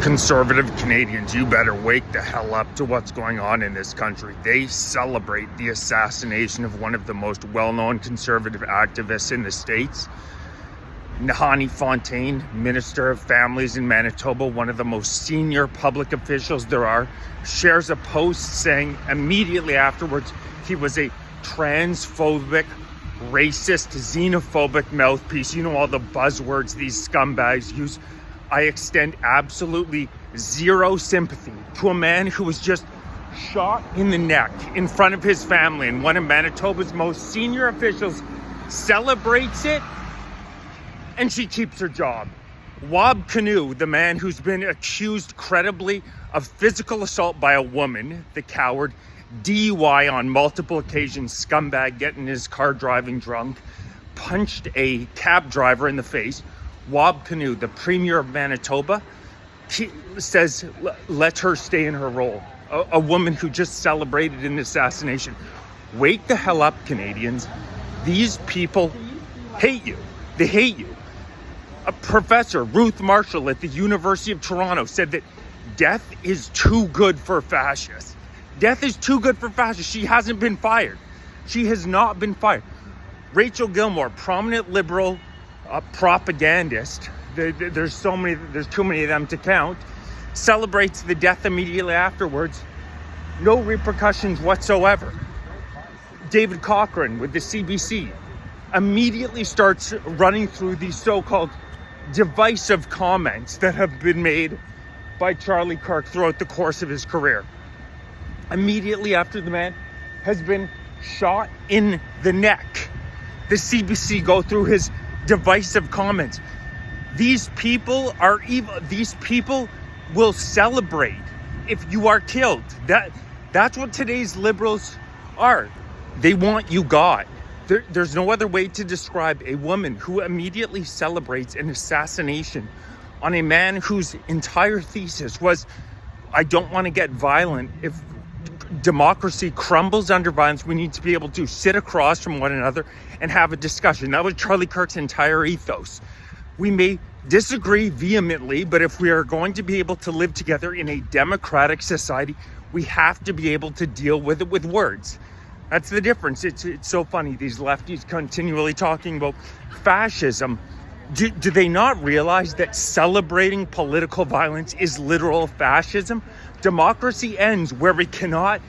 Conservative Canadians, you better wake the hell up to what's going on in this country. They celebrate the assassination of one of the most well-known conservative activists in the States. Nahanni Fontaine, Minister of Families in Manitoba, one of the most senior public officials there are, shares a post saying immediately afterwards he was a transphobic, racist, xenophobic mouthpiece. You know, all the buzzwords these scumbags use. I extend absolutely zero sympathy to a man who was just shot in the neck in front of his family, and one of Manitoba's most senior officials celebrates it, and she keeps her job. Wab Kinew, the man who's been accused credibly of physical assault by a woman, the coward, DUI on multiple occasions, scumbag, getting in his car driving drunk, punched a cab driver in the face. Wab Kinew, the Premier of Manitoba, says let her stay in her role. A woman who just celebrated an assassination. Wake the hell up, Canadians. These people hate you. They hate you. A professor, Ruth Marshall at the University of Toronto, said that death is too good for fascists. Death is too good for fascists. She hasn't been fired. She has not been fired. Rachel Gilmore, prominent liberal propagandist, there's too many of them to count, celebrates the death immediately afterwards. No repercussions whatsoever. David Cochrane with the CBC immediately starts running through these so-called divisive comments that have been made by Charlie Kirk throughout the course of his career. Immediately after the man has been shot in the neck, the CBC go through his divisive comments. These people are evil. These people will celebrate if you are killed. That's what today's liberals are. They want you gone. There's no other way to describe a woman who immediately celebrates an assassination on a man whose entire thesis was, I don't want to get violent. If democracy crumbles under violence, we need to be able to sit across from one another and have a discussion. That was Charlie Kirk's entire ethos. We may disagree vehemently, but if we are going to be able to live together in a democratic society, we have to be able to deal with it with words. That's the difference. It's so funny, these lefties continually talking about fascism. Do they not realize that celebrating political violence is literal fascism? Democracy ends where we cannot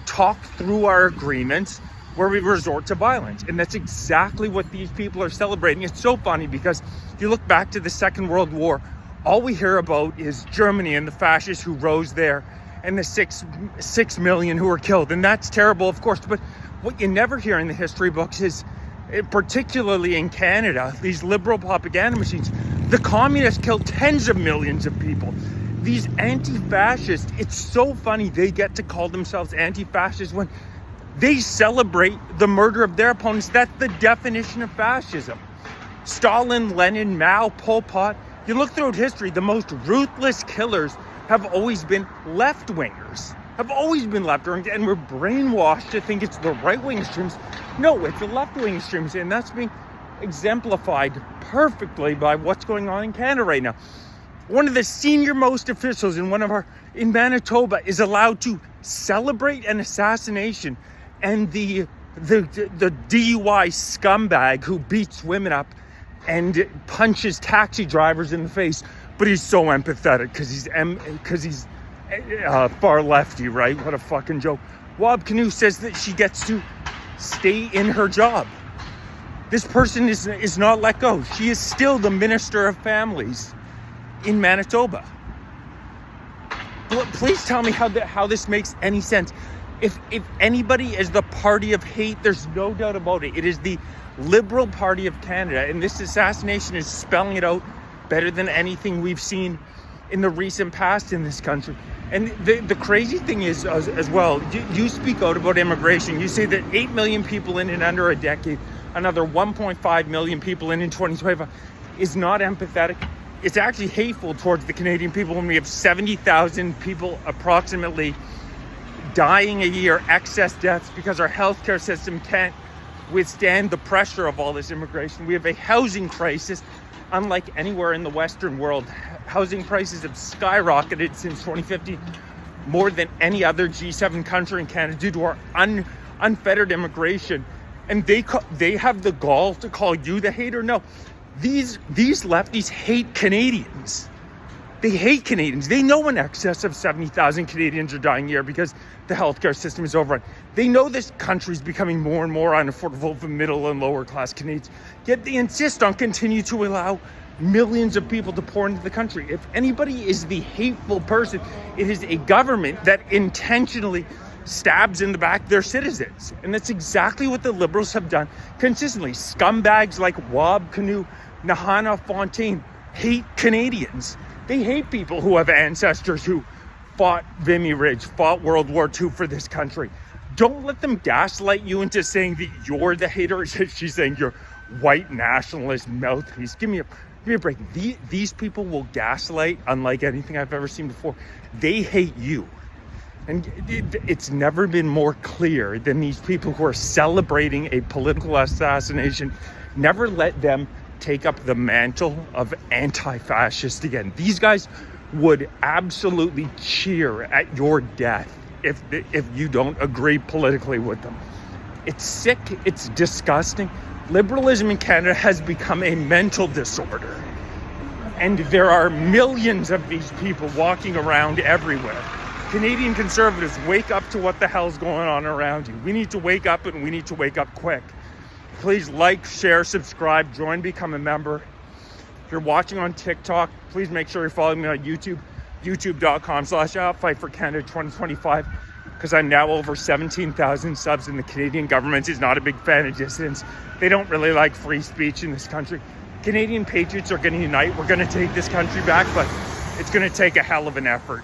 talk through our agreements, where we resort to violence. And that's exactly what these people are celebrating. It's so funny because if you look back to the Second World War, all we hear about is Germany and the fascists who rose there and the 6 million who were killed. And that's terrible, of course. But what you never hear in the history books is, particularly in Canada, these liberal propaganda machines, the communists killed tens of millions of people. These anti-fascists, it's so funny they get to call themselves anti-fascists when they celebrate the murder of their opponents. That's the definition of fascism. Stalin, Lenin, Mao, Pol Pot, you look throughout history, the most ruthless killers have always been left-wingers. And we're brainwashed to think it's the right-wing extremes. No, it's the left-wing extremes, and that's being exemplified perfectly by what's going on in Canada right now. One of the senior-most officials in Manitoba is allowed to celebrate an assassination, and the DUI scumbag who beats women up and punches taxi drivers in the face, but he's so empathetic because he's far lefty, right? What a fucking joke. Wab Kinew says that she gets to stay in her job. This person is not let go. She is still the Minister of Families in Manitoba. Please tell me how this makes any sense. If anybody is the party of hate, there's no doubt about it. It is the Liberal Party of Canada, and this assassination is spelling it out better than anything we've seen in the recent past in this country. And the crazy thing is, as well, you speak out about immigration. You say that 8 million people in under a decade, another 1.5 million people in 2025, is not empathetic. It's actually hateful towards the Canadian people when we have 70,000 people approximately dying a year, excess deaths, because our healthcare system can't withstand the pressure of all this immigration. We have a housing crisis unlike anywhere in the Western world. Housing prices have skyrocketed since 2015, more than any other G7 country in Canada, due to our unfettered immigration. And they have the gall to call you the hater? No, these lefties hate Canadians. They hate Canadians. They know in excess of 70,000 Canadians are dying a year because the healthcare system is overrun. They know this country is becoming more and more unaffordable for middle and lower class Canadians. Yet they insist on continue to allow millions of people to pour into the country. If anybody is the hateful person, it is a government that intentionally stabs in the back their citizens. And that's exactly what the Liberals have done consistently. Scumbags like Wab Kinew, Nahana Fontaine hate Canadians. They hate people who have ancestors who fought Vimy Ridge, fought World War II for this country. Don't let them gaslight you into saying that you're the hater. She's saying you're white nationalist mouthpiece. Give me a break. These people will gaslight unlike anything I've ever seen before. They hate you. And it's never been more clear than these people who are celebrating a political assassination. Never let them take up the mantle of anti-fascist again. These guys would absolutely cheer at your death if you don't agree politically with them. It's sick. It's disgusting. Liberalism in Canada has become a mental disorder. And there are millions of these people walking around everywhere. Canadian Conservatives, wake up to what the hell's going on around you. We need to wake up, and we need to wake up quick. Please like, share, subscribe, join, become a member. If you're watching on TikTok, please make sure you're following me on YouTube, youtube.com/Fight4Canada 2025, because I'm now over 17,000 subs, and the Canadian government is not a big fan of dissidents. They don't really like free speech in this country. Canadian patriots are going to unite. We're going to take this country back, but it's going to take a hell of an effort.